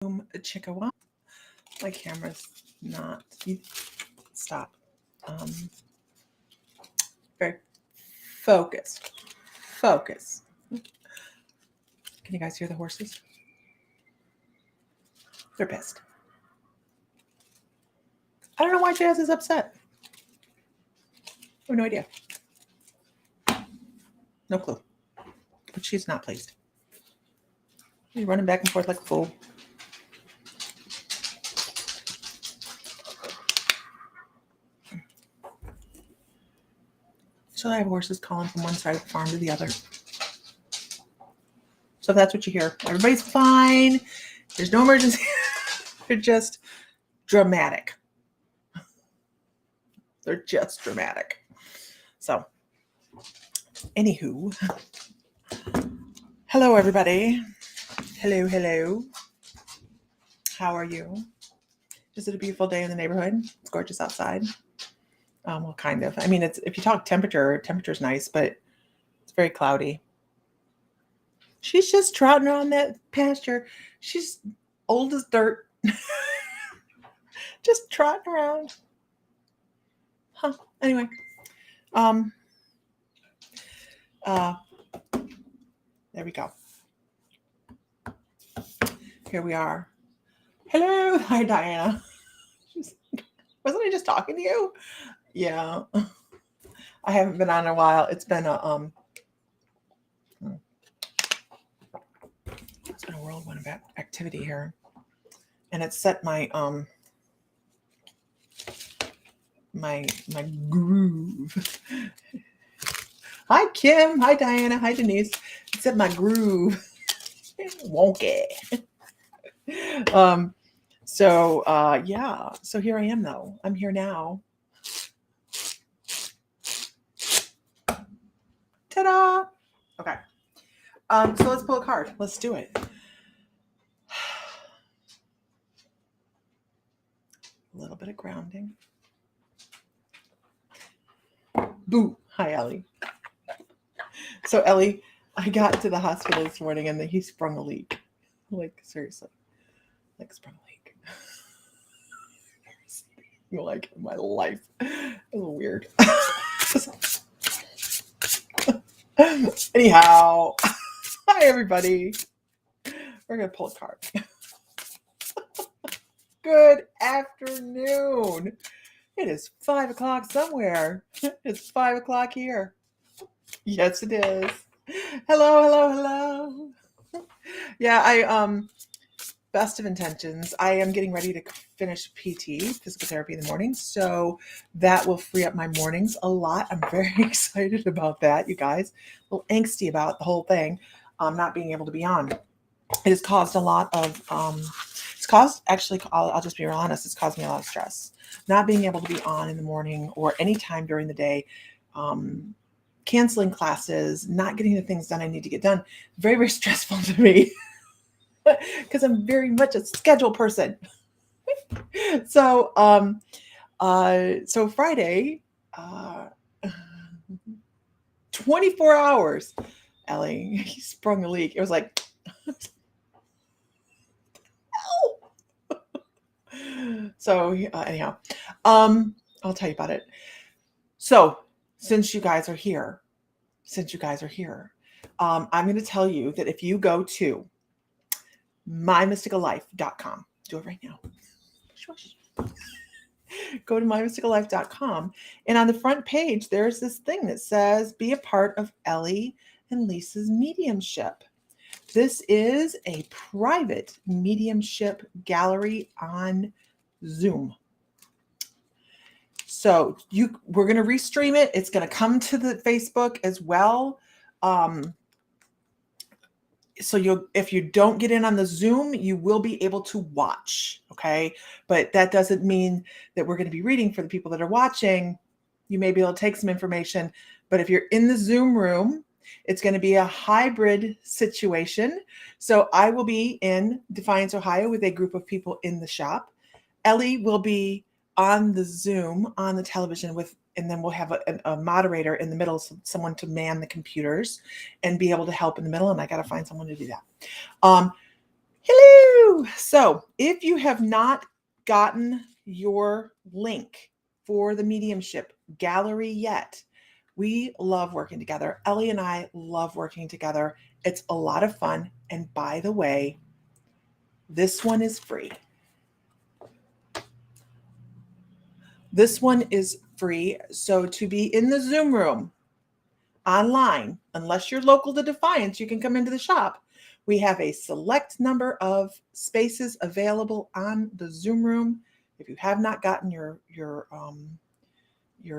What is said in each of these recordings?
Chickawa. My camera's not. Stop. Very focused. Focus. Can you guys hear the horses? They're pissed. I don't know why Jazz is upset. I have no idea. No clue. But she's not pleased. She's running back and forth like a fool. So I have horses calling from one side of the farm to the other. So if that's what you hear, everybody's fine. There's no emergency. They're just dramatic. They're just dramatic. So, anywho, hello everybody. Hello. How are you? Is it a beautiful day in the neighborhood? It's gorgeous outside. Well, kind of. I mean, it's if you talk temperature's nice, but it's very cloudy. She's just trotting around that pasture. She's old as dirt. Just trotting around. Huh. Anyway. There we go. Here we are. Hello. Hi, Diana. Wasn't I just talking to you? Yeah. I haven't been on in a while. It's been a whirlwind of activity here. And it set my my groove. Hi Kim, hi Diana, hi Denise. It set my groove. Wonky. Yeah. So here I am though. I'm here now. Ta-da! Okay. So let's pull a card. Let's do it. A little bit of grounding. Boo. Hi, Ellie. So, Ellie, I got to the hospital this morning and he sprung a leak. Like, seriously. Like, sprung a leak. Like, my life. It was weird. Anyhow. Hi, everybody. We're going to pull a card. Good afternoon. It is 5 o'clock somewhere. It's 5 o'clock here. Yes, it is. Hello. Yeah, best of intentions. I am getting ready to finish PT, physical therapy in the morning. So that will free up my mornings a lot. I'm very excited about that, you guys. A little angsty about the whole thing. Not being able to be on. It has caused a lot of, I'll just be real honest, it's caused me a lot of stress. Not being able to be on in the morning or any time during the day, canceling classes, not getting the things done I need to get done. Very, very stressful to me because I'm very much a schedule person. So, so Friday, 24 hours, Ellie, he sprung a leak. It was like, so anyhow, I'll tell you about it. So since you guys are here, I'm going to tell you that if you go to mymysticallife.com, do it right now. Go to mymysticallife.com, and on the front page, there's this thing that says, be a part of Ellie and Lisa's mediumship. This is a private mediumship gallery on Zoom. So we're going to restream it. It's going to come to the Facebook as well. So if you don't get in on the Zoom, you will be able to watch. Okay. But that doesn't mean that we're going to be reading for the people that are watching. You may be able to take some information, but if you're in the Zoom room, it's going to be a hybrid situation. So I will be in Defiance, Ohio with a group of people in the shop. Ellie will be on the Zoom, on the television and then we'll have a moderator in the middle, so someone to man the computers and be able to help in the middle. And I got to find someone to do that. Hello. So if you have not gotten your link for the mediumship gallery yet, we love working together. Ellie and I love working together. It's a lot of fun. And by the way, this one is free. This one is free. So to be in the Zoom room online, unless you're local to Defiance, you can come into the shop. We have a select number of spaces available on the Zoom room. If you have not gotten your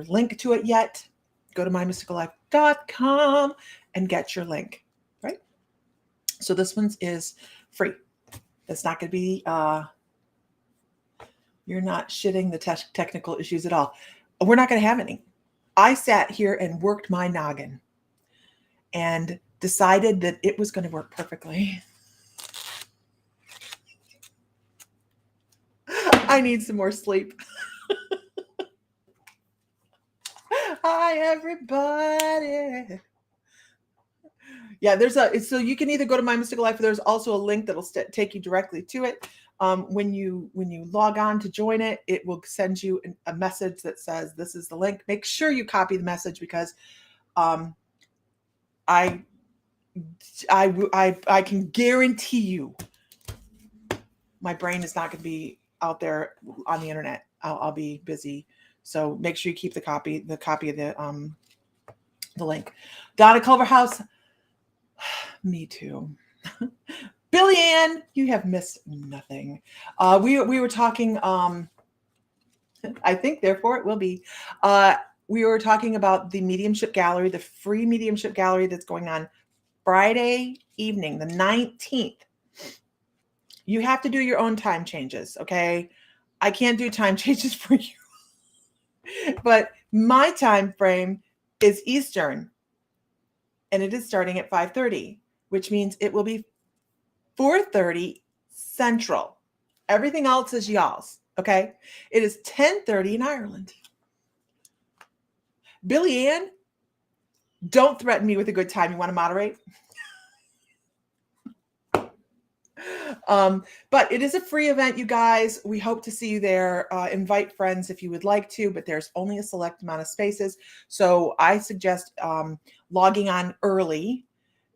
link to it yet, go to mymysticallife.com and get your link, right? So this one is free. It's not going to be, you're not shitting the technical issues at all. We're not going to have any. I sat here and worked my noggin and decided that it was going to work perfectly. I need some more sleep. Hi, everybody. Yeah, so you can either go to My Mystical Life, or there's also a link that'll take you directly to it. When you log on to join it, it will send you a message that says this is the link. Make sure you copy the message, because I can guarantee you my brain is not going to be out there on the internet. I'll be busy. So make sure you keep the copy of the link. Donna Culverhouse, me too. Billy Ann, you have missed nothing. We were talking, I think therefore it will be, we were talking about the mediumship gallery, the free mediumship gallery that's going on Friday evening, the 19th. You have to do your own time changes, okay? I can't do time changes for you. But my time frame is Eastern, and it is starting at 5:30, which means it will be 4:30 Central. Everything else is y'all's, okay? It is 10:30 in Ireland. Billy Ann, don't threaten me with a good time. You want to moderate? But it is a free event, you guys. We hope to see you there. Invite friends if you would like to, but there's only a select amount of spaces. So I suggest logging on early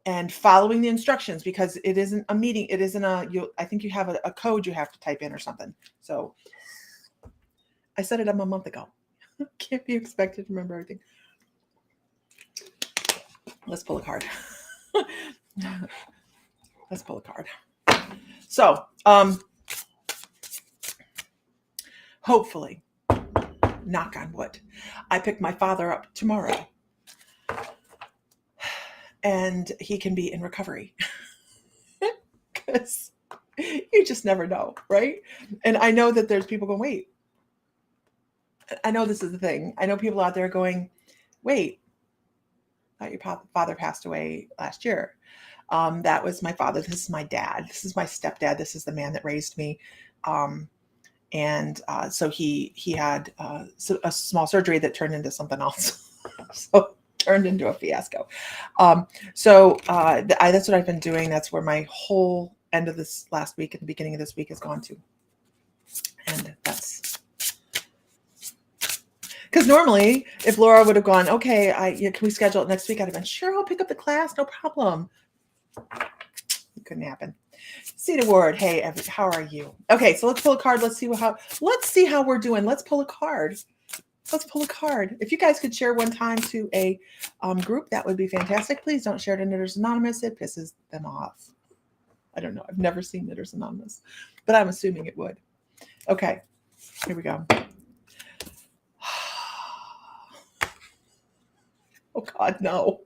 and following the instructions, because it isn't a meeting. It isn't I think you have a code you have to type in or something. So I set it up a month ago. Can't be expected to remember everything. Let's pull a card. Let's pull a card. So, hopefully, knock on wood, I pick my father up tomorrow and he can be in recovery, because you just never know, right? And I know that there's people going, wait, I know this is the thing. I know people out there going, wait, I thought your father passed away last year. That was my father. This is my dad. This is my stepdad. This is the man that raised me. So he had a small surgery that turned into something else. So turned into a fiasco. That's what I've been doing. That's where my whole end of this last week and the beginning of this week has gone to. And that's because normally if Laura would have gone, okay, can we schedule it next week? I'd have been, sure, I'll pick up the class. No problem. It couldn't happen. Cedar Ward, hey, how are you? Okay, so let's pull a card. Let's see how we're doing. Let's pull a card. Let's pull a card. If you guys could share one time to a group, that would be fantastic. Please don't share to Knitters Anonymous. It pisses them off. I don't know. I've never seen Knitters Anonymous, but I'm assuming it would. Okay, here we go. Oh God, no.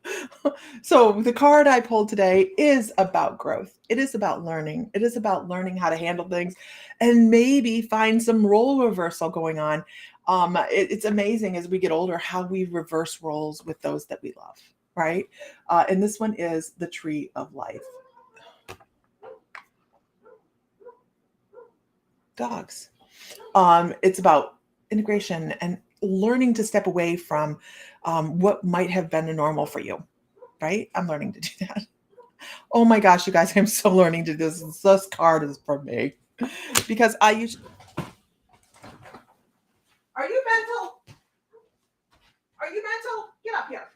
So the card I pulled today is about growth. It is about learning. It is about learning how to handle things and maybe find some role reversal going on. It's amazing as we get older how we reverse roles with those that we love, right? And this one is the Tree of Life. Dogs. It's about integration and learning to step away from what might have been a normal for you, right? I'm learning to do that. Oh my gosh, you guys, I'm still learning to do this. This card is for me. Because I used. Are you mental? Are you mental? Get up here.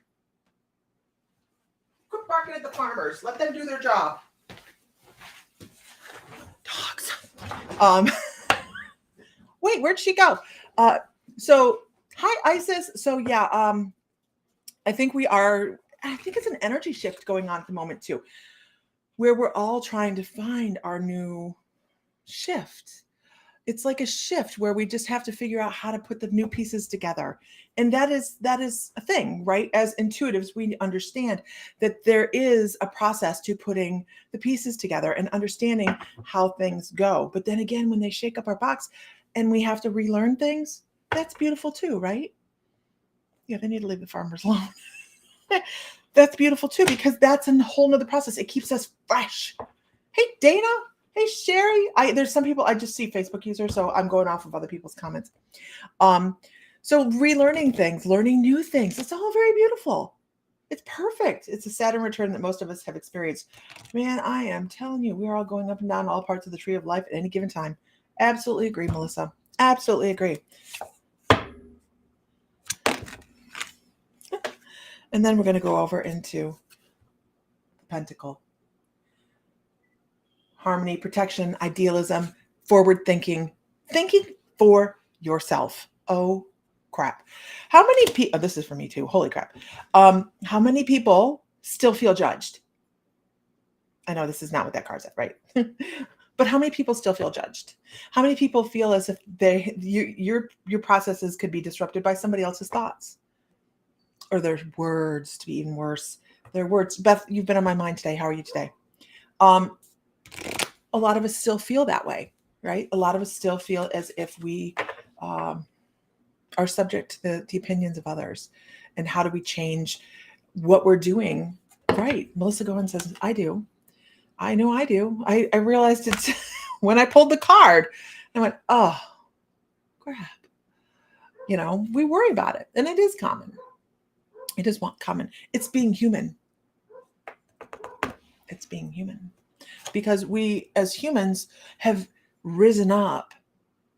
Quit barking at the farmers. Let them do their job. Dogs. Wait, where'd she go? So hi Isis. So yeah, I think it's an energy shift going on at the moment too, where we're all trying to find our new shift. It's like a shift where we just have to figure out how to put the new pieces together. And that is a thing, right? As intuitives, we understand that there is a process to putting the pieces together and understanding how things go. But then again, when they shake up our box and we have to relearn things, that's beautiful too, right? Yeah, they need to leave the farmers alone. That's beautiful too, because that's a whole nother process. It keeps us fresh. Hey, Dana. Hey, Sherry. There's some people, I just see Facebook users, so I'm going off of other people's comments. So relearning things, learning new things, it's all very beautiful. It's perfect. It's a Saturn return that most of us have experienced. Man, I am telling you, we're all going up and down all parts of the tree of life at any given time. Absolutely agree, Melissa. Absolutely agree. And then we're going to go over into the Pentacle. Harmony, protection, idealism, forward thinking for yourself. Oh, crap. How many people, this is for me too, holy crap. How many people still feel judged? I know this is not what that card said, right? But how many people still feel judged? How many people feel as if your processes could be disrupted by somebody else's thoughts? Or their words, to be even worse. Their words. Beth, you've been on my mind today. How are you today? A lot of us still feel that way, right? A lot of us still feel as if we are subject to the opinions of others. And how do we change what we're doing? Right. Melissa Goen says, I do. I know I do. I realized it's when I pulled the card. I went, oh, crap. We worry about it. And it is common. It is common. It's being human. It's being human. Because we, as humans, have risen up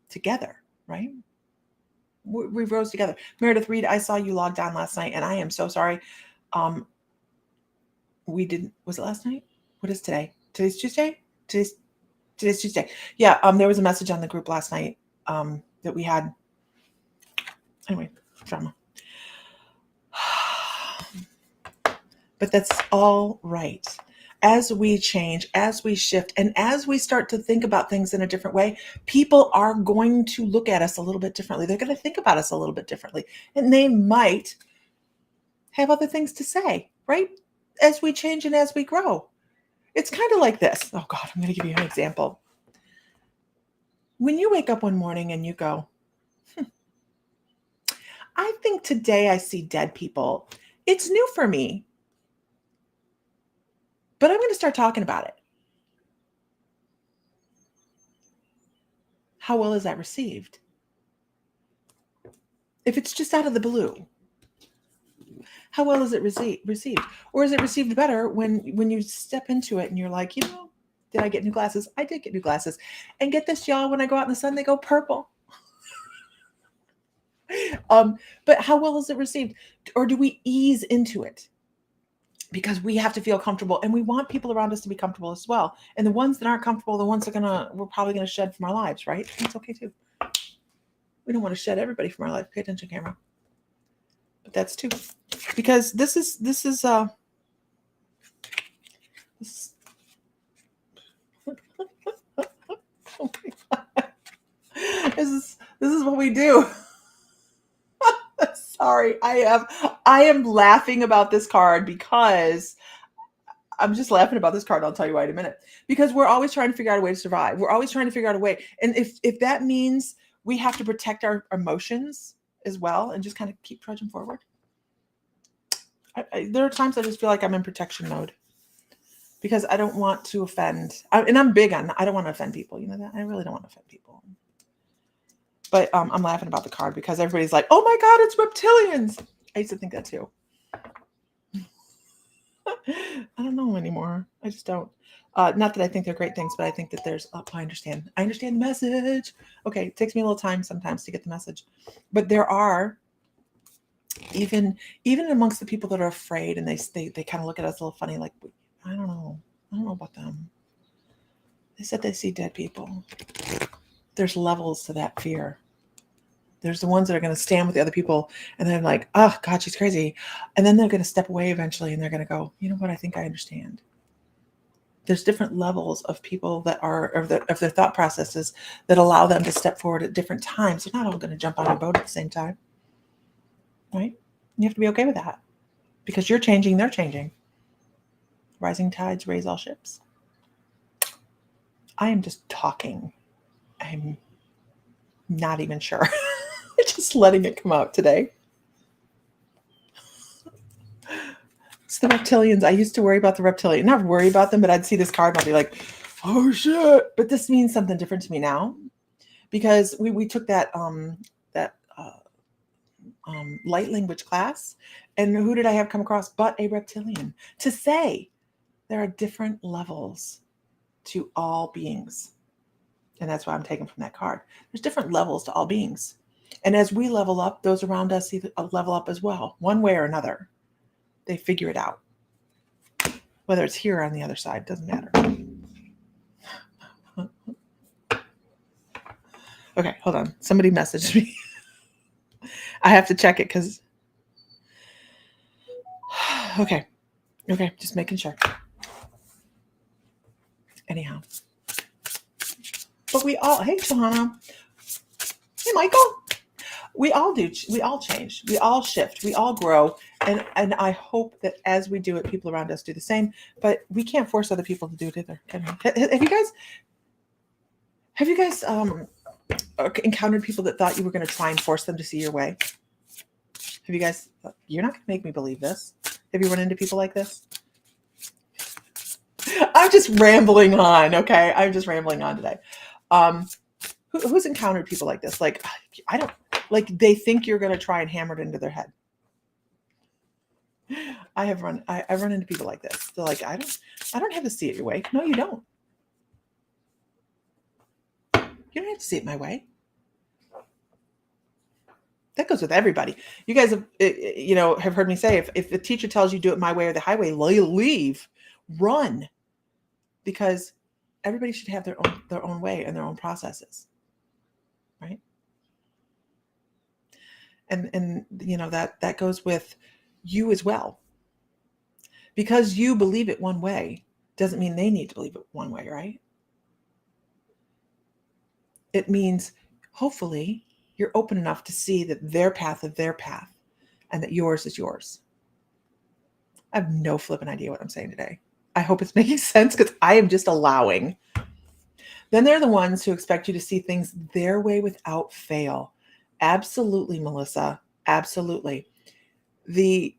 together, right? We rose together. Meredith Reed, I saw you logged on last night, and I am so sorry. Was it last night? What is today? Today's Tuesday? Today's Tuesday. Yeah, there was a message on the group last night that we had. Anyway, drama. But that's all right. As we change, as we shift, and as we start to think about things in a different way, people are going to look at us a little bit differently. They're going to think about us a little bit differently. And they might have other things to say, right? As we change and as we grow. It's kind of like this. Oh God, I'm going to give you an example. When you wake up one morning and you go, I think today I see dead people. It's new for me. But I'm going to start talking about it. How well is that received? If it's just out of the blue, how well is it received? Or is it received better when you step into it and you're like, did I get new glasses? I did get new glasses. And get this, y'all, when I go out in the sun, they go purple. But how well is it received? Or do we ease into it? Because we have to feel comfortable, and we want people around us to be comfortable as well. And the ones that aren't comfortable, the ones that we're probably gonna shed from our lives, right? That's okay too. We don't want to shed everybody from our life. Pay attention, camera. But that's too, because this is oh my God. This is what we do. Sorry, I am laughing about this card because I'm just laughing about this card. I'll tell you why in a minute. Because we're always trying to figure out a way to survive. We're always trying to figure out a way. And if that means we have to protect our emotions as well and just kind of keep trudging forward. There are times I just feel like I'm in protection mode because I don't want to offend. And I'm big on, I don't want to offend people. You know that? I really don't want to offend people. But I'm laughing about the card because everybody's like, oh my God, it's reptilians. I used to think that too. I don't know anymore. I just don't. Not that I think they're great things, but I think that there's. Oh, I understand. I understand the message. Okay, it takes me a little time sometimes to get the message, but there are even amongst the people that are afraid, and they kind of look at us a little funny, like I don't know about them. They said they see dead people. There's levels to that fear. There's the ones that are going to stand with the other people and they're like, oh God, she's crazy. And then they're going to step away eventually and they're going to go, you know what? I think I understand. There's different levels of people that are, of their thought processes that allow them to step forward at different times. They're not all going to jump on a boat at the same time, right? You have to be okay with that because you're changing, they're changing. Rising tides raise all ships. I am just talking. I'm not even sure. Just letting it come out today. It's the reptilians. I used to worry about the reptilian. Not worry about them, but I'd see this card and I'll be like, oh shit. But this means something different to me now because we took that light language class, and who did I have come across but a reptilian to say there are different levels to all beings. And that's why I'm taking from that card. There's different levels to all beings. And as we level up, those around us level up as well, one way or another. They figure it out. Whether it's here or on the other side, doesn't matter. Okay, hold on. Somebody messaged me. I have to check it because... Okay, just making sure. Anyhow. But we all... Hey, Johanna. Hey, Michael. We all do. We all change. We all shift. We all grow. And I hope that as we do it, people around us do the same. But we can't force other people to do it either. Can we? Have you guys encountered people that thought you were going to try and force them to see your way? Have you guys? You're not going to make me believe this. Have you run into people like this? I'm just rambling on. Okay, I'm just rambling on today. Who's encountered people like this? Like, I don't. Like they think you're going to try and hammer it into their head. I've run into people like this. They're like, I don't have to see it your way. No, you don't. You don't have to see it my way. That goes with everybody. You guys have heard me say, if the teacher tells you do it my way or the highway, leave, run, because everybody should have their own way and their own processes, right? And that goes with you as well. Because you believe it one way doesn't mean they need to believe it one way, right? It means hopefully you're open enough to see that their path is their path and that yours is yours. I have no flipping idea what I'm saying today. I hope it's making sense because I am just allowing. Then they're the ones who expect you to see things their way without fail. Absolutely, Melissa. Absolutely. And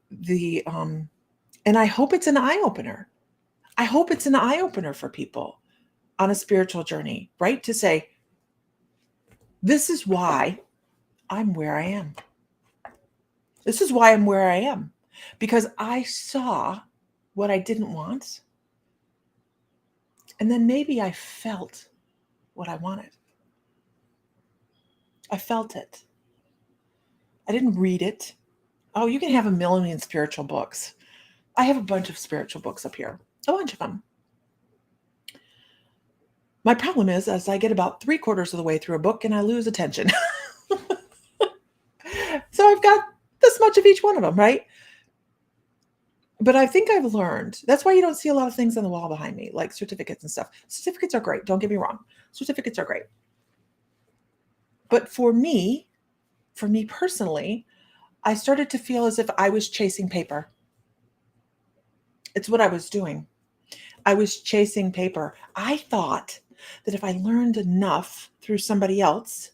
I hope it's an eye-opener. I hope it's an eye-opener for people on a spiritual journey, right? To say, this is why I'm where I am. This is why I'm where I am. Because I saw what I didn't want. And then maybe I felt what I wanted. I felt it. I didn't read it. Oh, you can have a million spiritual books. I have a bunch of spiritual books up here. A bunch of them. My problem is, as I get about 3/4 of the way through a book and I lose attention. So I've got this much of each one of them, right? But I think I've learned. That's why you don't see a lot of things on the wall behind me, like certificates and stuff. Certificates are great. Don't get me wrong. Certificates are great. But for me personally, I started to feel as if I was chasing paper. It's what I was doing. I was chasing paper. I thought that if I learned enough through somebody else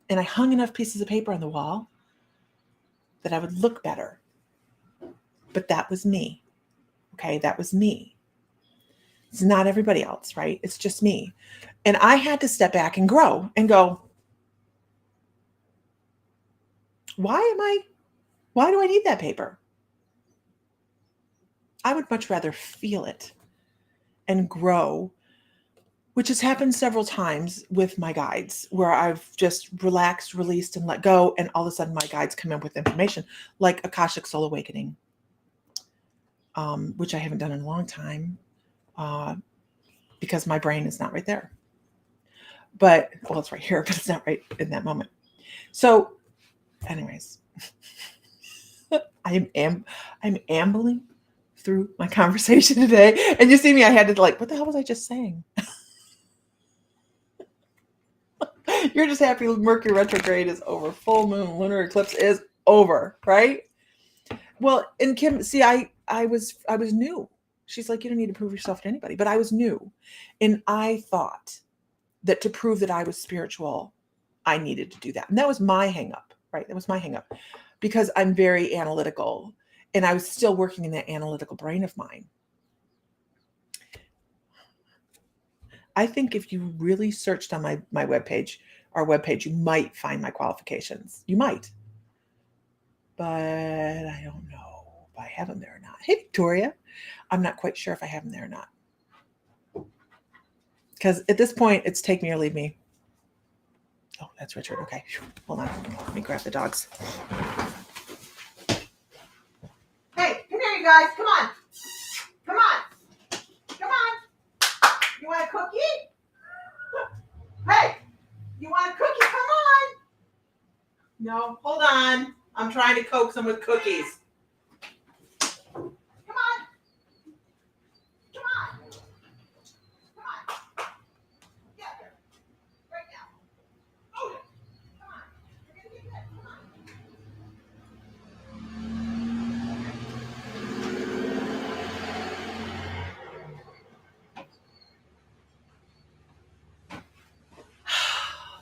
and I hung enough pieces of paper on the wall, that I would look better. But that was me. Okay, that was me. It's not everybody else, right? It's just me. And I had to step back and grow and go, why do I need that paper? I would much rather feel it and grow, which has happened several times with my guides, where I've just relaxed, released, and let go, and all of a sudden my guides come in with information, like Akashic Soul Awakening, which I haven't done in a long time because my brain is not right there. But, well, it's right here, but it's not right in that moment. So, anyways, I'm ambling through my conversation today, and you see me, I had to like, what the hell was I just saying? You're just happy Mercury retrograde is over. Full moon, lunar eclipse is over, right? Well, and Kim, see, I was new. She's like, you don't need to prove yourself to anybody, but I was new, and I thought that to prove that I was spiritual, I needed to do that, and that was my hang up, right? That was my hang up, because I'm very analytical, and I was still working in that analytical brain of mine. I think if you really searched on my webpage, our webpage, you might find my qualifications. You might. But I don't know if I have them there or not. Hey, Victoria. I'm not quite sure if I have them there or not. Because at this point, it's take me or leave me. Oh, that's Richard. Okay. Hold on. Let me grab the dogs. Hey, come here, you guys. Come on. Come on. Come on. You want a cookie? Hey, you want a cookie? Come on. No, hold on. I'm trying to coax them with cookies. Come on. Come on. Come on. Get there. Right now. Oh, come on. You're going to get that. Come on.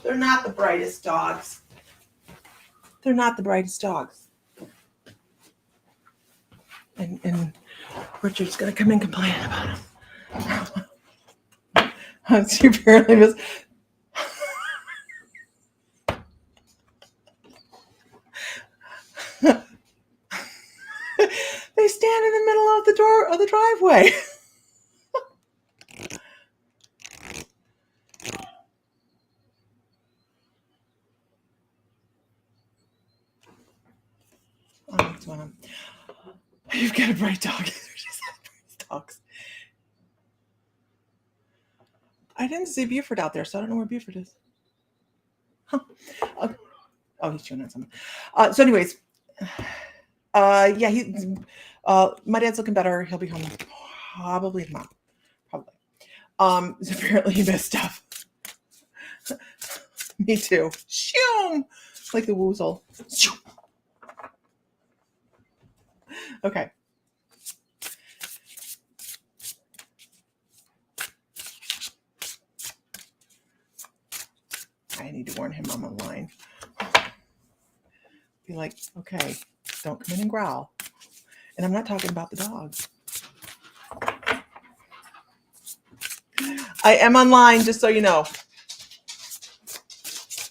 They're not the brightest dogs. They're not the brightest dogs. And Richard's going to come in complaining about them. She apparently was. They stand in the middle of the door of the driveway. Oh, it's one of them. You've got a bright dog. They're just bright dogs. I didn't see Buford out there, so I don't know where Buford is. Huh. Oh, he's chewing on something. So anyways, yeah, my dad's looking better. He'll be home probably tomorrow. Probably. So apparently he missed stuff. Me too. Shoom! Like the woozle. Shoom. Okay. I need to warn him I'm online. Be like, okay, don't come in and growl. And I'm not talking about the dog. I am online, just so you know.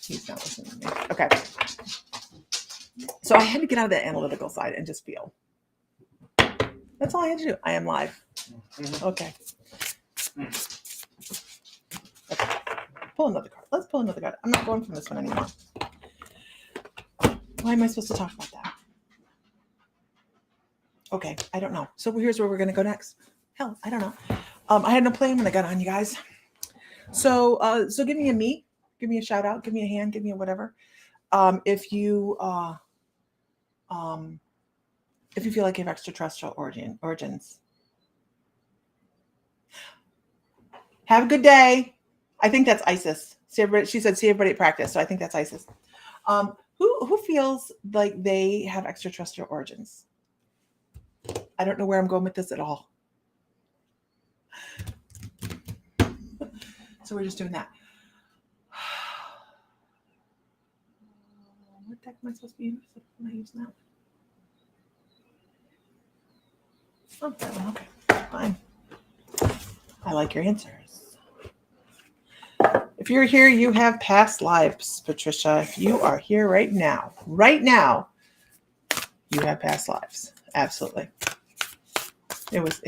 He's not listening to me. Okay. So I had to get out of that analytical side and just feel. That's all I had to do. I am live. Okay. Pull another card. Let's pull another card. I'm not going from this one anymore. Why am I supposed to talk about that? Okay, I don't know. So here's where we're going to go next. Hell, I don't know. I had no plan when I got on, you guys. So give me a meet. Give me a shout out. Give me a hand. Give me a whatever. If you feel like you have extraterrestrial origins. Have a good day. I think that's Isis. See everybody, she said, see everybody at practice. So I think that's Isis. Who feels like they have extraterrestrial origins? I don't know where I'm going with this at all. So we're just doing that. What deck am I supposed to be interested in? Am I using that one? Oh, that one. Okay, fine. I like your answers. If you're here, you have past lives, Patricia. If you are here right now, you have past lives. Absolutely. It was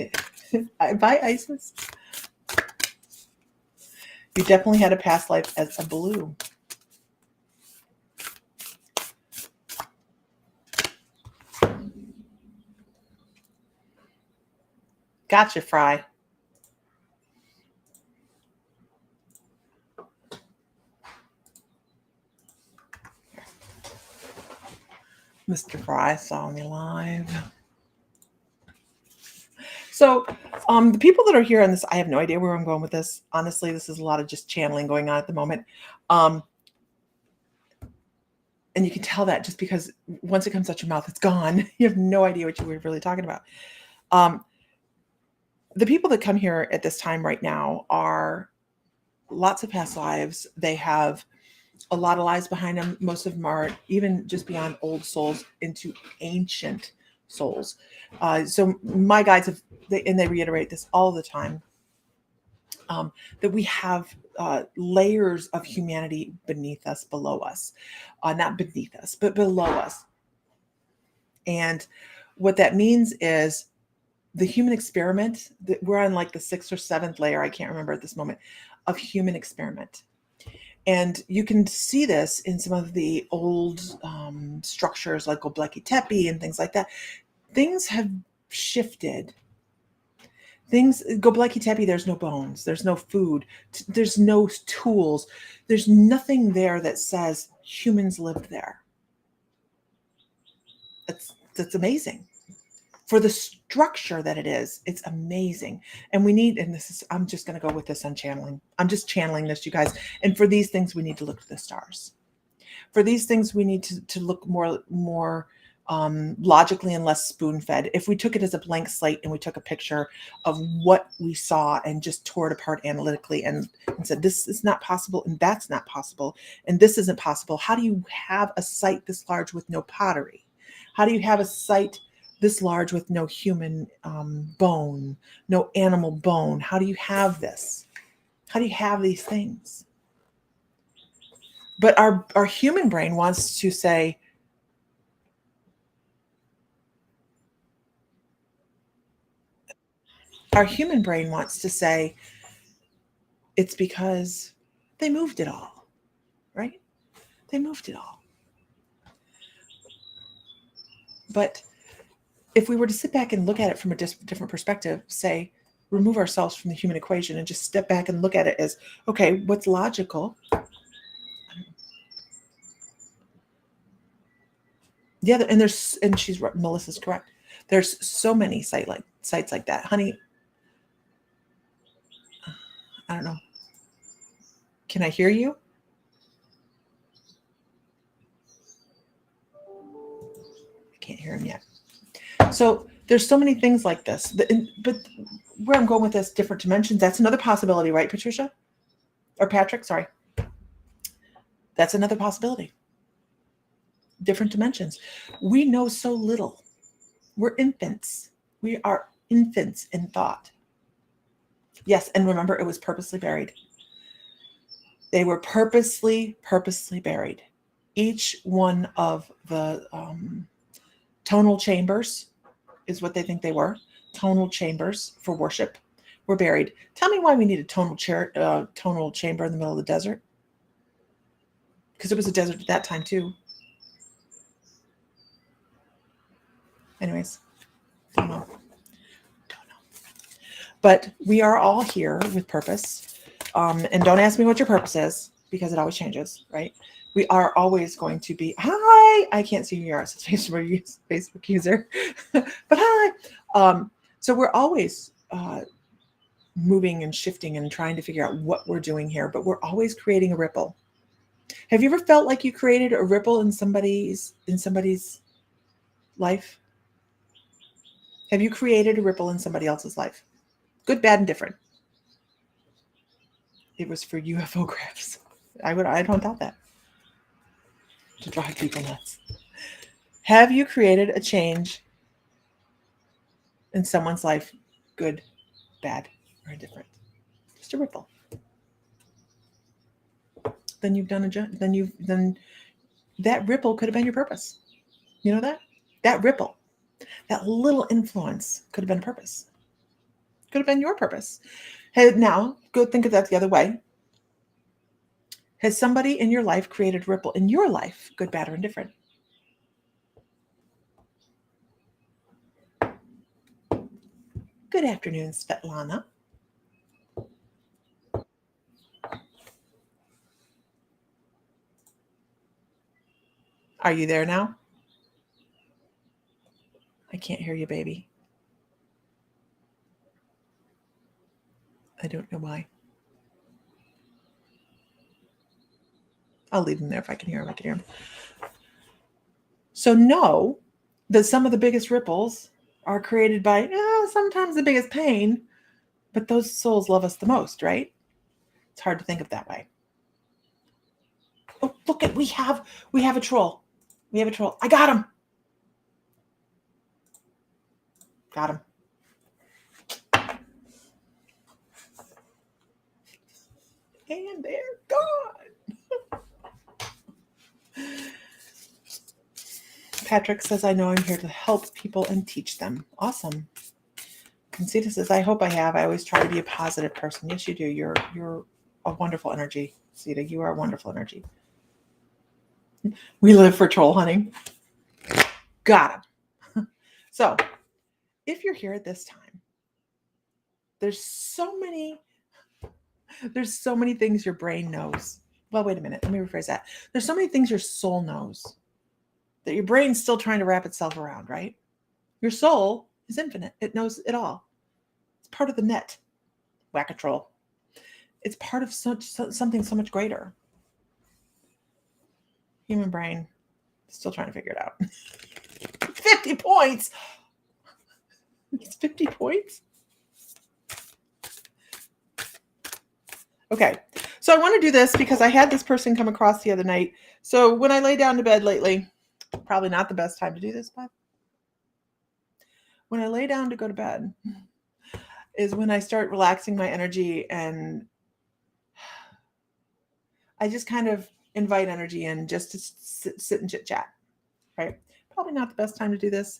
by Isis. You definitely had a past life as a blue. Gotcha, Fry. Mr. Fry saw me live. So, the people that are here on this, I have no idea where I'm going with this. Honestly, this is a lot of just channeling going on at the moment. And you can tell that just because once it comes out your mouth, it's gone. You have no idea what you were really talking about. The people that come here at this time right now are lots of past lives. They have a lot of lives behind them. Most of them are even just beyond old souls into ancient souls. So my guides have, and they reiterate this all the time, that we have layers of humanity beneath us, below us, not beneath us, but below us. And what that means is the human experiment, we're on like the 6th or 7th layer, I can't remember at this moment, of human experiment. And you can see this in some of the old structures like Göbekli Tepe and things like that. Things have shifted. Göbekli Tepe, there's no bones, there's no food, there's no tools, there's nothing there that says humans lived there. That's amazing. For the structure that it is, it's amazing. And we need, and this is, I'm just going to go with this on channeling. I'm just channeling this, you guys. And for these things, we need to look to the stars. For these things, we need to look more logically and less spoon-fed. If we took it as a blank slate and we took a picture of what we saw and just tore it apart analytically and said, this is not possible and that's not possible and this isn't possible. How do you have a site this large with no pottery? How do you have a site this large with no human bone, no animal bone? How do you have this? How do you have these things? But our human brain wants to say, it's because they moved it all, right? They moved it all. But if we were to sit back and look at it from a different perspective, say, remove ourselves from the human equation and just step back and look at it as, okay, what's logical? Yeah, and Melissa's correct. There's so many sites like that, honey. I don't know. Can I hear you? I can't hear him yet. So there's so many things like this. But where I'm going with this, different dimensions, that's another possibility, right, Patricia? Or Patrick, sorry. That's another possibility. Different dimensions. We know so little. We're infants. We are infants in thought. Yes, and remember, it was purposely buried. They were purposely buried. Each one of the tonal chambers is what they think they were. Tonal chambers for worship were buried. Tell me why we need a tonal chamber in the middle of the desert. Because it was a desert at that time too. Anyways, don't know. But we are all here with purpose. And don't ask me what your purpose is, because it always changes, right? We are always going to be, hi, I can't see who you are, it's a Facebook user, but hi. So we're always moving and shifting and trying to figure out what we're doing here, but we're always creating a ripple. Have you ever felt like you created a ripple in somebody's life? Have you created a ripple in somebody else's life? Good, bad, and different. It was for UFO graphs. I don't doubt that. To drive people nuts. Have you created a change in someone's life? Good, bad, or indifferent? Just a ripple. Then you've done then that ripple could have been your purpose. You know that? That ripple, that little influence could have been a purpose. Could have been your purpose. Hey, now go think of that the other way. Has somebody in your life created ripple in your life, good, bad, or indifferent? Good afternoon, Svetlana. Are you there now? I can't hear you, baby. I don't know why. I'll leave him there. If I can hear him, I can hear him. So know that some of the biggest ripples are created by sometimes the biggest pain, but those souls love us the most, right? It's hard to think of that way. Oh, look at we have a troll. We have a troll. I got him. Got him. And they're gone. Patrick says, I know I'm here to help people and teach them. Awesome. Concita says, I hope I have. I always try to be a positive person. Yes, you do. You're a wonderful energy. Sita, you are a wonderful energy. We live for troll hunting. Got him. So if you're here at this time, there's so many things your brain knows. Well, wait a minute. Let me rephrase that. There's so many things your soul knows that your brain's still trying to wrap itself around, right? Your soul is infinite. It knows it all. It's part of the net. Whack-a-troll. It's part of something so much greater. Human brain still trying to figure it out. 50 points. It's 50 points. Okay. So I want to do this because I had this person come across the other night. So when I lay down to bed lately, probably not the best time to do this, but when I lay down to go to bed is when I start relaxing my energy, and I just kind of invite energy in just to sit and chit chat, right? Probably not the best time to do this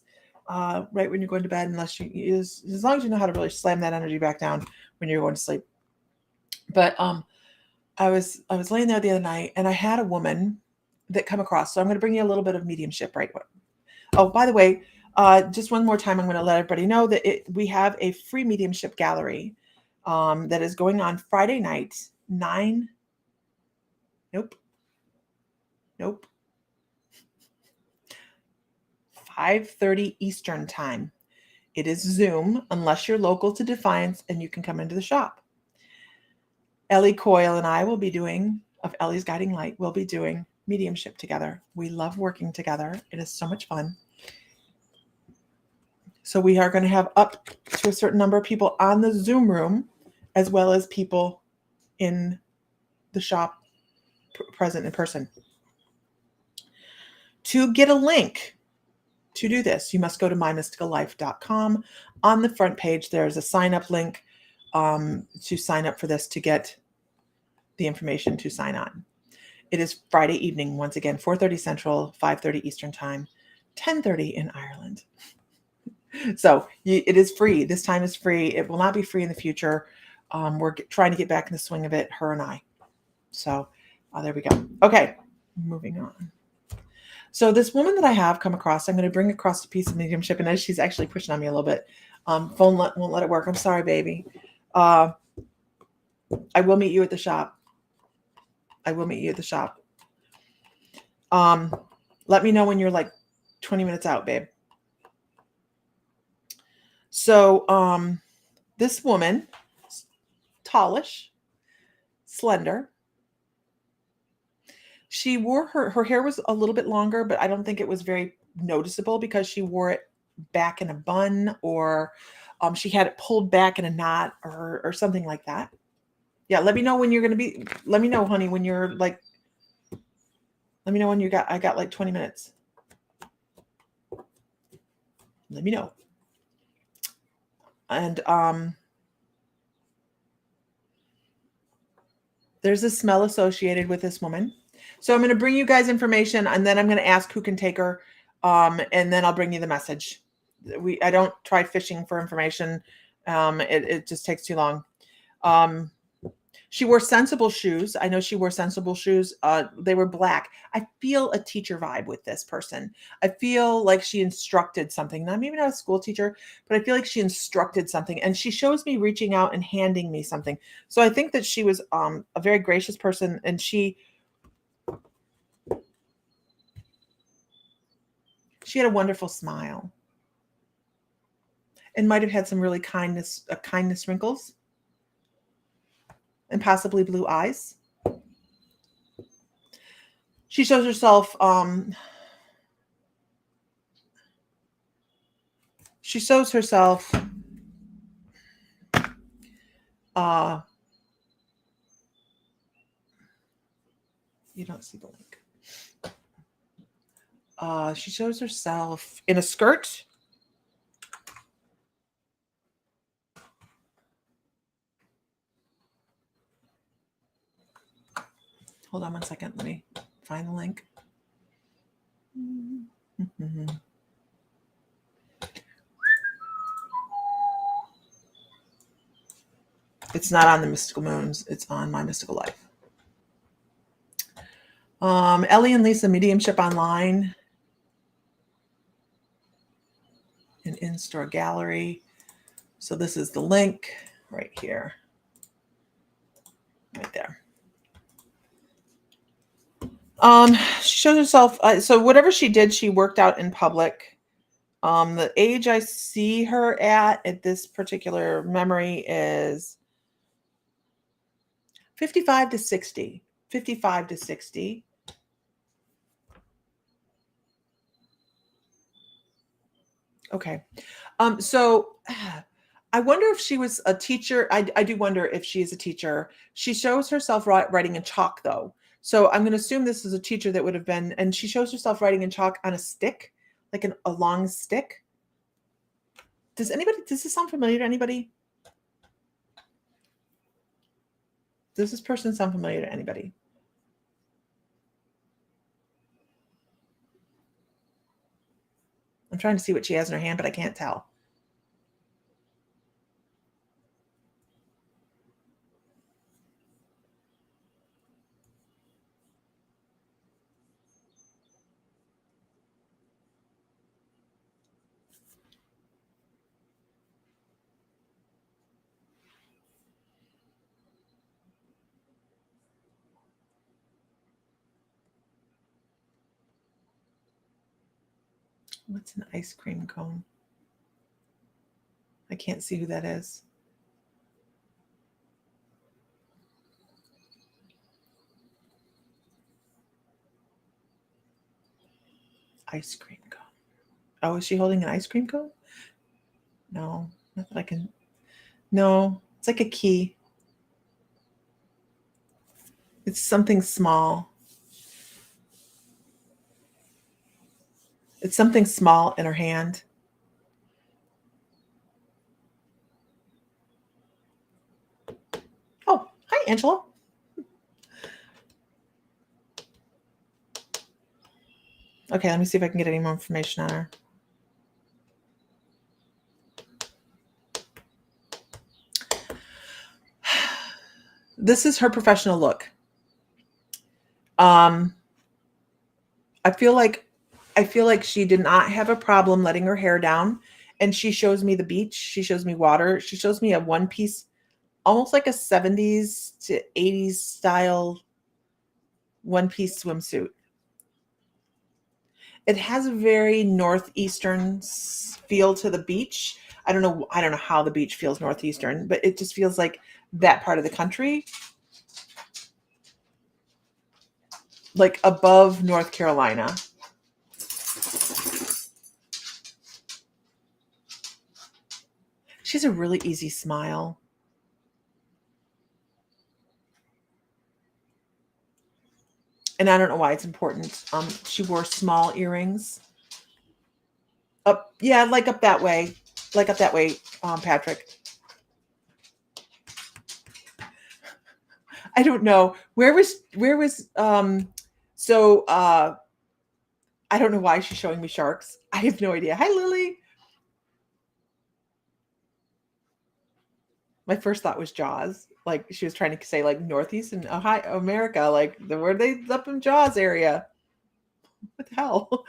right when you're going to bed, unless you as long as you know how to really slam that energy back down when you're going to sleep. But I was laying there the other night, and I had a woman that come across. So I'm going to bring you a little bit of mediumship, right? Oh, by the way, just one more time, I'm going to let everybody know that we have a free mediumship gallery that is going on Friday night, 5:30 Eastern time. It is Zoom, unless you're local to Defiance and you can come into the shop. Ellie Coyle and I will be doing, of Ellie's Guiding Light, we'll be doing mediumship together. We love working together. It is so much fun. So we are going to have up to a certain number of people on the Zoom room, as well as people in the shop present in person. To get a link to do this, you must go to mymysticallife.com. On the front page, there's a sign up link to sign up for this, to get the information to sign on. It is Friday evening, once again, 4:30 Central, 5:30 Eastern Time, 10:30 in Ireland. So it is free. This time is free. It will not be free in the future. We're trying to get back in the swing of it, her and I. So there we go. Okay, moving on. So this woman that I have come across, I'm going to bring across a piece of mediumship, and as she's actually pushing on me a little bit, phone won't let it work. I'm sorry, baby. I will meet you at the shop. I will meet you at the shop. Let me know when you're like 20 minutes out, babe. So this woman, tallish, slender. She wore her hair was a little bit longer, but I don't think it was very noticeable because she wore it back in a bun, or she had it pulled back in a knot, or something like that. Yeah, let me know when you're going to be. Let me know, honey, when you're like. Let me know when I got like 20 minutes. Let me know. And there's a smell associated with this woman. So I'm going to bring you guys information, and then I'm going to ask who can take her, and then I'll bring you the message. I don't try fishing for information. It just takes too long. Um, she wore sensible shoes. I know she wore sensible shoes. They were black. I feel a teacher vibe with this person. I feel like she instructed something. Now, maybe not a school teacher, but I feel like she instructed something. And she shows me reaching out and handing me something. So I think that she was a very gracious person, and she had a wonderful smile and might have had some really kindness wrinkles and possibly blue eyes. She shows herself she shows herself uh you don't see the link. She shows herself in a skirt. Hold on one second. Let me find the link. It's not on the Mystical Moons. It's on My Mystical Life. Ellie and Lisa Mediumship Online. An in-store gallery. So this is the link right here. Right there. She shows herself. So whatever she did, she worked out in public. The age I see her at this particular memory is 55 to 60. 55 to 60. Okay. So I wonder if she was a teacher. I do wonder if she is a teacher. She shows herself writing in chalk, though. So I'm going to assume this is a teacher that would have been, and she shows herself writing in chalk on a stick, like a long stick. Does this sound familiar to anybody? Does this person sound familiar to anybody? I'm trying to see what she has in her hand, but I can't tell. What's an ice cream cone? I can't see who that is. Ice cream cone. Oh, is she holding an ice cream cone? No, not that I can. No, it's like a key. It's something small. It's something small in her hand. Oh, hi, Angela. Okay, let me see if I can get any more information on her. This is her professional look. I feel like she did not have a problem letting her hair down, and she shows me the beach. She shows me water. She shows me a one piece, almost like a 70s to 80s style one piece swimsuit. It has a very northeastern feel to the beach. I don't know how the beach feels northeastern, but it just feels like that part of the country, like above North Carolina. She has a really easy smile. And I don't know why it's important. She wore small earrings. Up, yeah, like up that way, Patrick. I don't know where was so I don't know why she's showing me sharks. I have no idea. Hi, Lily. My first thought was Jaws. Like she was trying to say like Northeast and Ohio, America, like where they up in Jaws area. What the hell?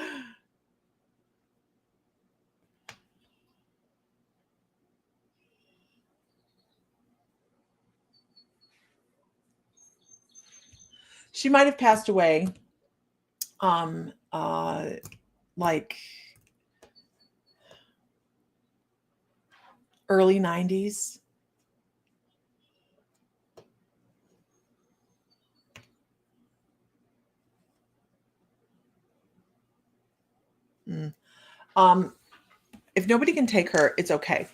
She might have passed away um uh like early 90s. Mm. Um if nobody can take her, it's okay.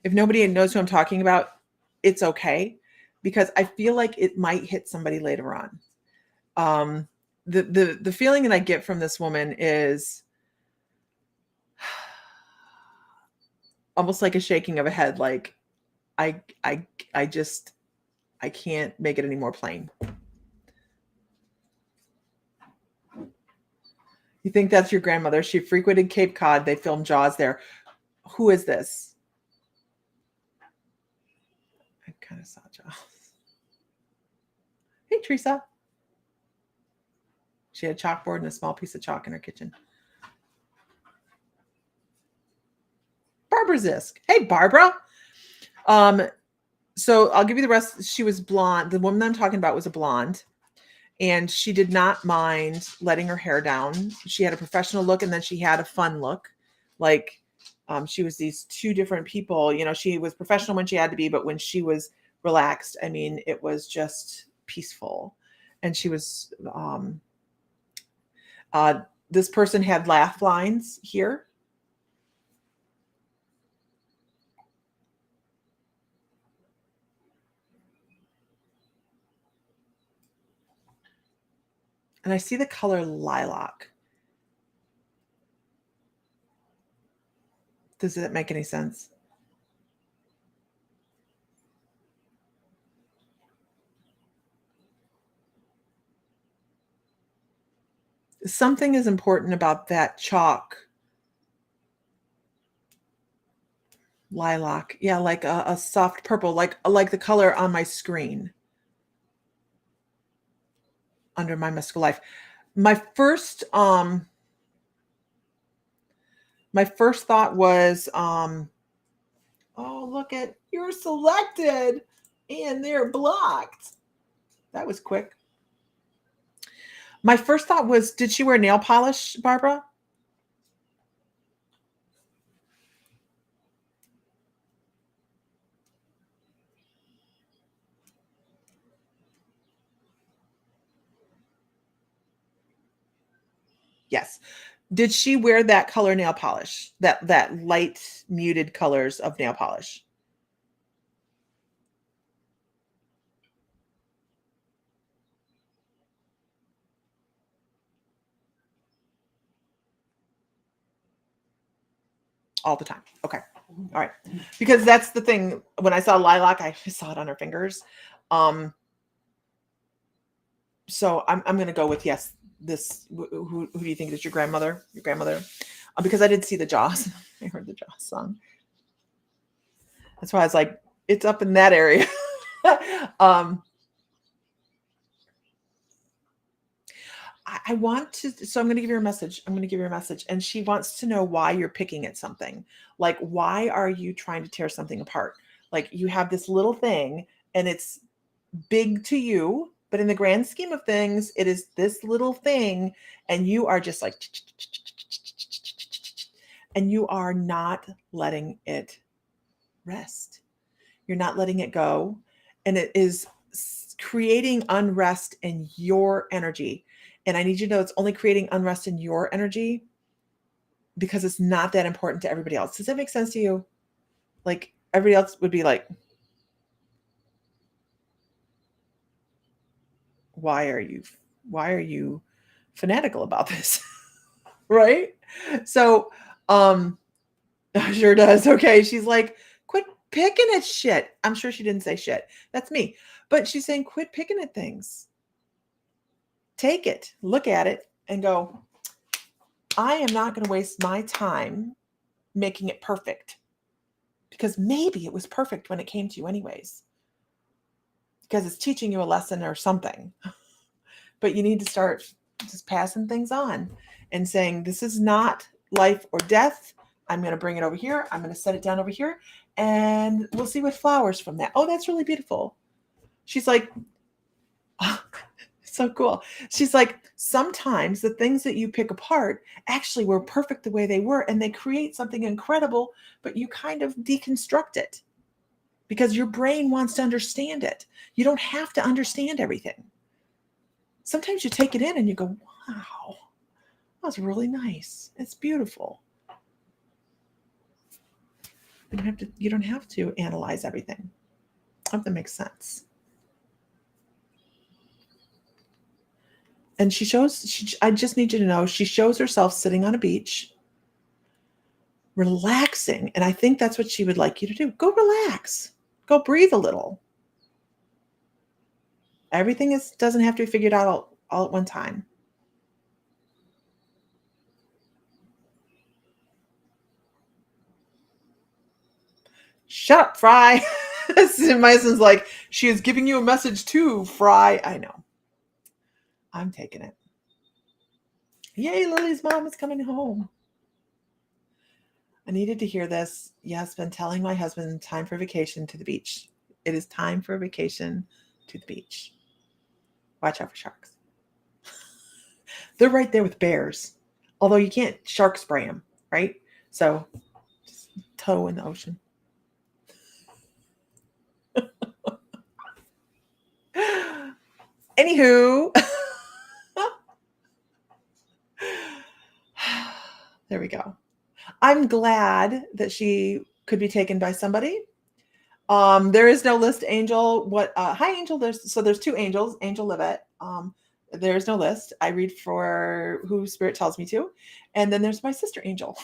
If nobody knows who I'm talking about, it's okay because I feel like it might hit somebody later on. Um the feeling that I get from this woman is almost like a shaking of a head like I I I just I can't make it any more plain. You think that's your grandmother? She frequented Cape Cod. They filmed Jaws there. Who is this? I kind of saw Jaws. Hey, Teresa. She had a chalkboard and a small piece of chalk in her kitchen. Barbara Zisk. Hey, Barbara. So I'll give you the rest. She was blonde. The woman I'm talking about was a blonde. And she did not mind letting her hair down. She had a professional look and then she had a fun look. Like she was these two different people. You know, she was professional when she had to be, but when she was relaxed, I mean, it was just peaceful. And she was, this person had laugh lines here. And I see the color lilac. Does that make any sense? Something is important about that chalk. Lilac. Yeah, like a soft purple, like the color on my screen under my mystical life. My first my first thought was oh, look at you're selected and they're blocked. That was quick. My first thought was, did she wear nail polish, Barbara? Yes. Did she wear that color nail polish? That light muted colors of nail polish? All the time. Okay. All right. Because that's the thing. When I saw lilac, I saw it on her fingers. So I'm going to go with yes. This who do you think is your grandmother? Your grandmother? Because I did see the Jaws. I heard the Jaws song. That's why I was like, it's up in that area. um, I want to, so I'm going to give her a message. I'm going to give her a message. And she wants to know why you're picking at something. Like, why are you trying to tear something apart? Like, you have this little thing and it's big to you, but in the grand scheme of things, it is this little thing. And you are just like, and you are not letting it rest. You're not letting it go. And it is creating unrest in your energy. And I need you to know it's only creating unrest in your energy because it's not that important to everybody else. Does that make sense to you? Like everybody else would be like, why are you fanatical about this? Right? So, sure does. Okay. She's like, quit picking at shit. I'm sure she didn't say shit. That's me. But she's saying, quit picking at things. Take it, look at it, and go, I am not going to waste my time making it perfect because maybe it was perfect when it came to you anyways, because it's teaching you a lesson or something. But you need to start just passing things on and saying, this is not life or death. I'm going to bring it over here. I'm going to set it down over here, and we'll see what flowers from that. Oh, that's really beautiful. She's like, oh, so cool. She's like, sometimes the things that you pick apart actually were perfect the way they were, and they create something incredible, but you kind of deconstruct it because your brain wants to understand it. You don't have to understand everything. Sometimes you take it in and you go, wow, that was really nice. It's beautiful. You don't have to analyze everything. I hope that makes sense. And I just need you to know, she shows herself sitting on a beach, relaxing. And I think that's what she would like you to do. Go relax. Go breathe a little. Everything doesn't have to be figured out all at one time. Shut up, Fry. My husband's like, she is giving you a message too, Fry. I know. I'm taking it. Yay, Lily's mom is coming home. I needed to hear this. Yes, been telling my husband, time for vacation to the beach. It is time for a vacation to the beach. Watch out for sharks. They're right there with bears. Although you can't shark spray them, right? So just toe in the ocean. Anywho, there we go. I'm glad that she could be taken by somebody. There is no list, Angel. Hi, Angel. There's two angels, Angel Livette. There's no list. I read for who Spirit tells me to. And then there's my sister Angel.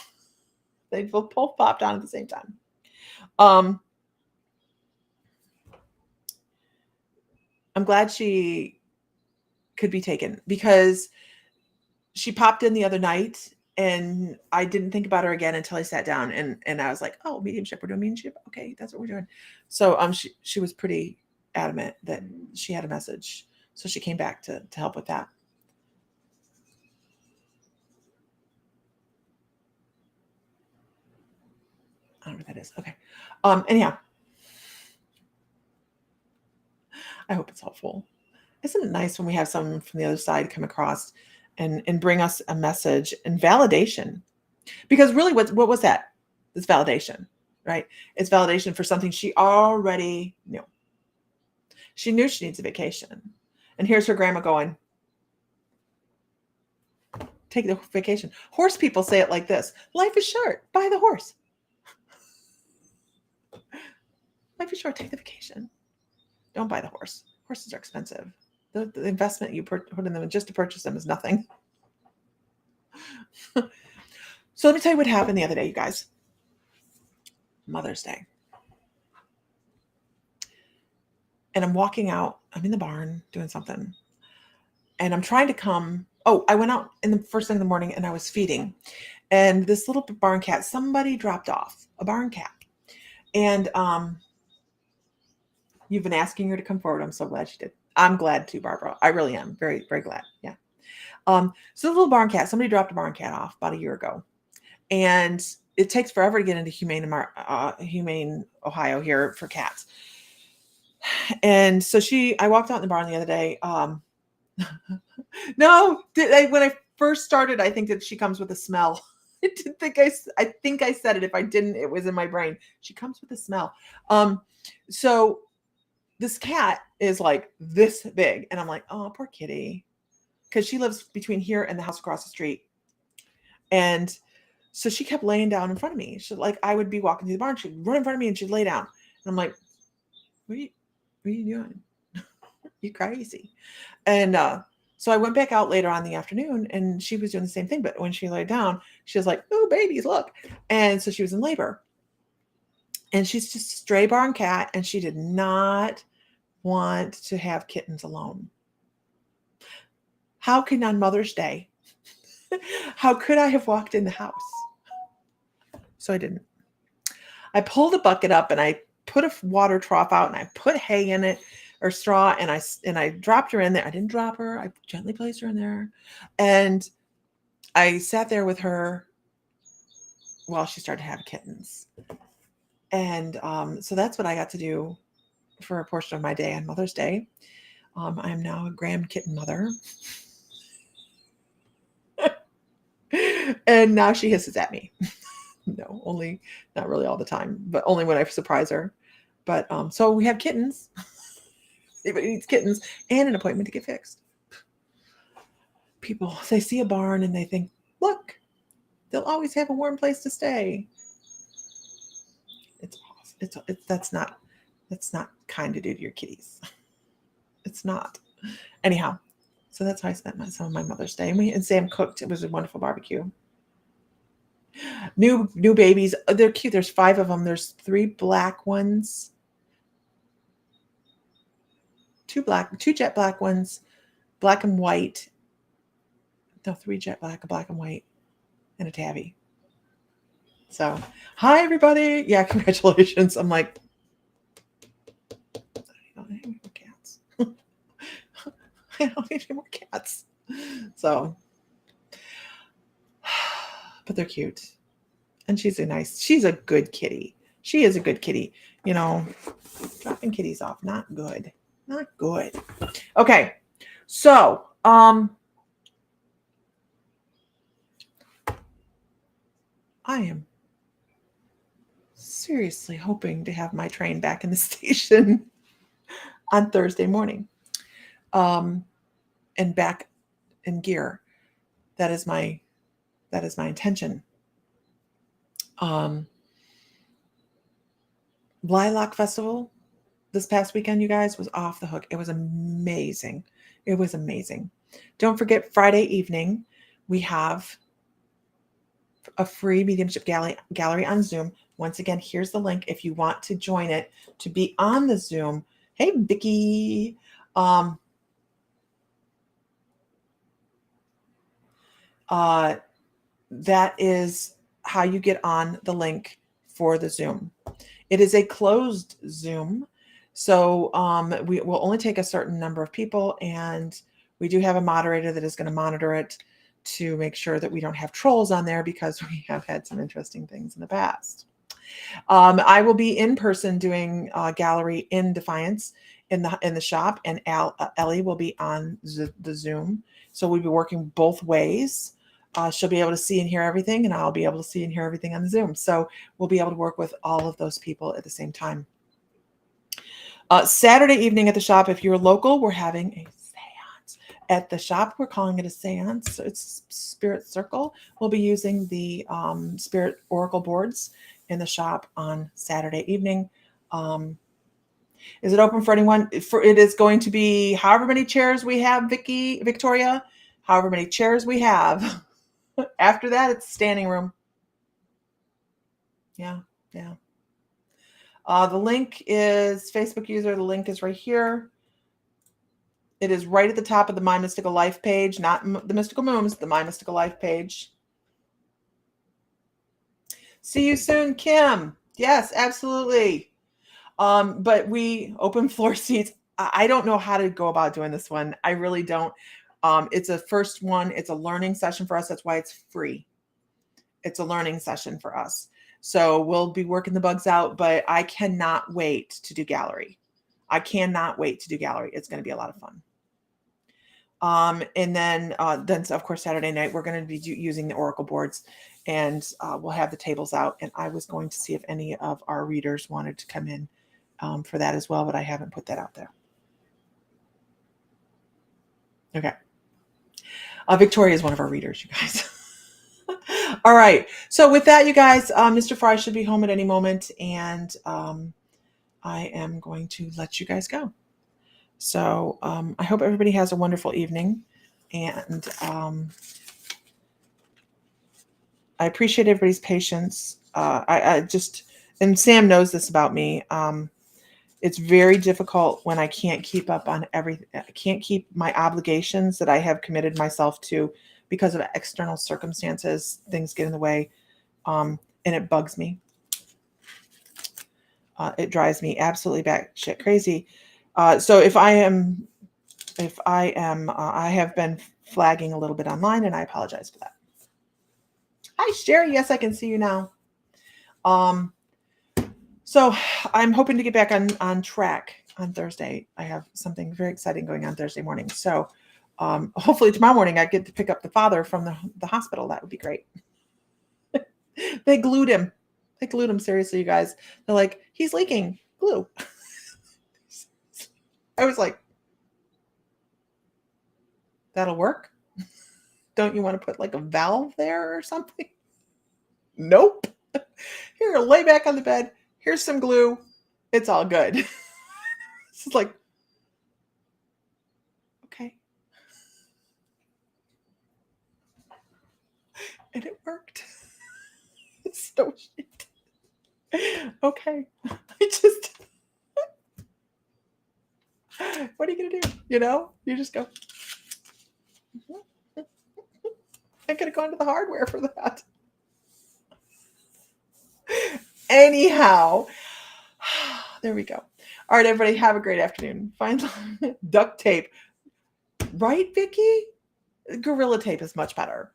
They both popped on at the same time. I'm glad she could be taken because she popped in the other night and I didn't think about her again until I sat down and I was like, oh, mediumship, we're doing mediumship. Okay, that's what we're doing. So she was pretty adamant that she had a message. So she came back to help with that. I don't know what that is. Okay. Anyhow, I hope it's helpful. Isn't it nice when we have someone from the other side come across and bring us a message and validation? Because really, what was that? It's validation, right? It's validation for something she already knew. She knew she needs a vacation. And here's her grandma going, take the vacation. Horse people say it like this: life is short, buy the horse. Life is short, take the vacation. Don't buy the horse. Horses are expensive. The investment you put in them just to purchase them is nothing. So let me tell you what happened the other day, you guys. Mother's Day. And I'm walking out. I'm in the barn doing something. And I'm trying to come. Oh, I went out in the first thing in the morning and I was feeding. And this little barn cat, somebody dropped off a barn cat. And you've been asking her to come forward. I'm so glad she did. I'm glad too, Barbara. I really am. Very, very glad. Yeah. So the little barn cat, somebody dropped a barn cat off about a year ago. And it takes forever to get into Humane Ohio here for cats. And so I walked out in the barn the other day. No, when I first started, I think that she comes with a smell. I think I said it. If I didn't, it was in my brain. She comes with a smell. So this cat is like this big. And I'm like, oh, poor kitty. Because she lives between here and the house across the street. And so she kept laying down in front of me. I would be walking through the barn. She'd run in front of me and she'd lay down. And I'm like, what are you doing? You crazy. And so I went back out later on in the afternoon and she was doing the same thing. But when she laid down, she was like, oh, babies, look. And so she was in labor. And she's just a stray barn cat. And she did not want to have kittens alone. How can on Mother's Day, how could I have walked in the house? So I didn't. I pulled a bucket up and I put a water trough out and I put hay in it or straw and I dropped her in there. I didn't drop her. I gently placed her in there. And I sat there with her while she started to have kittens. And so that's what I got to do for a portion of my day on Mother's Day. I am now a grand kitten mother. And now she hisses at me. No, only not really all the time, but only when I surprise her. But so we have kittens. Everybody needs kittens and an appointment to get fixed. People, they see a barn and they think, look, they'll always have a warm place to stay. That's not kind to do to your kitties. It's not. Anyhow, so that's how I spent some of my Mother's Day. And Sam cooked. It was a wonderful barbecue. New babies. They're cute. There's 5 of them. There's 3 black ones. 2 jet black ones, black and white. No, 3 jet black, a black and white, and a tabby. So, hi everybody. Yeah, congratulations. I'm like, I don't need any more cats. I don't need any more cats. So, but they're cute. And she's a good kitty. She is a good kitty. You know, dropping kitties off, not good. Not good. Okay. So, I am seriously hoping to have my train back in the station on Thursday morning. And back in gear. That is my intention. Lilac Festival this past weekend, you guys, was off the hook. It was amazing. It was amazing. Don't forget, Friday evening, we have a free mediumship gallery on Zoom. Once again, here's the link if you want to join it to be on the Zoom. Hey, Vicki. That is how you get on the link for the Zoom. It is a closed Zoom. So we will only take a certain number of people, and we do have a moderator that is going to monitor it to make sure that we don't have trolls on there, because we have had some interesting things in the past. I will be in person doing a gallery in Defiance in the shop, and Ellie will be on the Zoom. So we'll be working both ways. She'll be able to see and hear everything, and I'll be able to see and hear everything on the Zoom. So we'll be able to work with all of those people at the same time. Saturday evening at the shop, if you're local, we're having a seance at the shop. We're calling it a seance. So it's Spirit Circle. We'll be using the Spirit Oracle boards in the shop on Saturday evening. Is it open for anyone? It is going to be however many chairs we have, Victoria, however many chairs we have. After that, it's standing room. Yeah. The link is Facebook user. The link is right here. It is right at the top of the My Mystical Life page, not the Mystical Moons, the My Mystical Life page. See you soon, Kim. Yes, absolutely. But we open floor seats. I don't know how to go about doing this one. I really don't. It's a first one. It's a learning session for us. That's why it's free. It's a learning session for us. So we'll be working the bugs out, but I cannot wait to do gallery. It's going to be a lot of fun. And then of course, Saturday night, we're going to be using the Oracle boards, and we'll have the tables out. And I was going to see if any of our readers wanted to come in for that as well, but I haven't put that out there. Okay. Victoria is one of our readers, you guys. All right. So with that, you guys, Mr. Fry should be home at any moment, and I am going to let you guys go. So I hope everybody has a wonderful evening, and I appreciate everybody's patience. And Sam knows this about me. It's very difficult when I can't keep up on everything. I can't keep my obligations that I have committed myself to because of external circumstances. Things get in the way, and it bugs me. It drives me absolutely batshit crazy. So if I have been flagging a little bit online, and I apologize for that. Hi, Sherry. Yes, I can see you now. So I'm hoping to get back on track on Thursday. I have something very exciting going on Thursday morning. So hopefully tomorrow morning I get to pick up the father from the hospital. That would be great. They glued him. They glued him, seriously, you guys. They're like, he's leaking glue. I was like, that'll work? Don't you want to put like a valve there or something? Nope. Here, lay back on the bed. Here's some glue. It's all good. It's like, okay. And it worked. So shit. Okay. What are you going to do? You just go. I could have gone to the hardware for that. Anyhow, there we go. All right, everybody, have a great afternoon. Find duct tape. Right, Vicki? Gorilla tape is much better.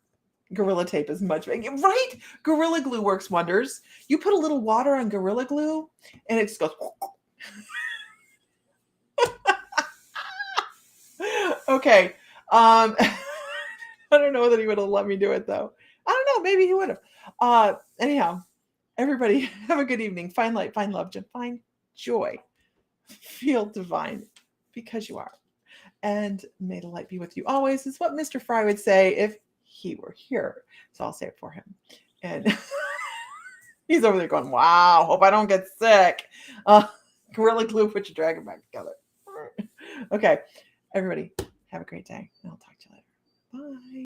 Gorilla tape is much better. Right? Gorilla glue works wonders. You put a little water on Gorilla glue, and it just goes. Okay. I don't know that he would have let me do it, though. I don't know. Maybe he would have. Anyhow, everybody, have a good evening. Find light, find love, find joy. Feel divine because you are. And may the light be with you always is what Mr. Fry would say if he were here. So I'll say it for him. And he's over there going, wow, hope I don't get sick. Gorilla glue, put your dragon back together. Okay, everybody, have a great day. And I'll talk to you later. Bye.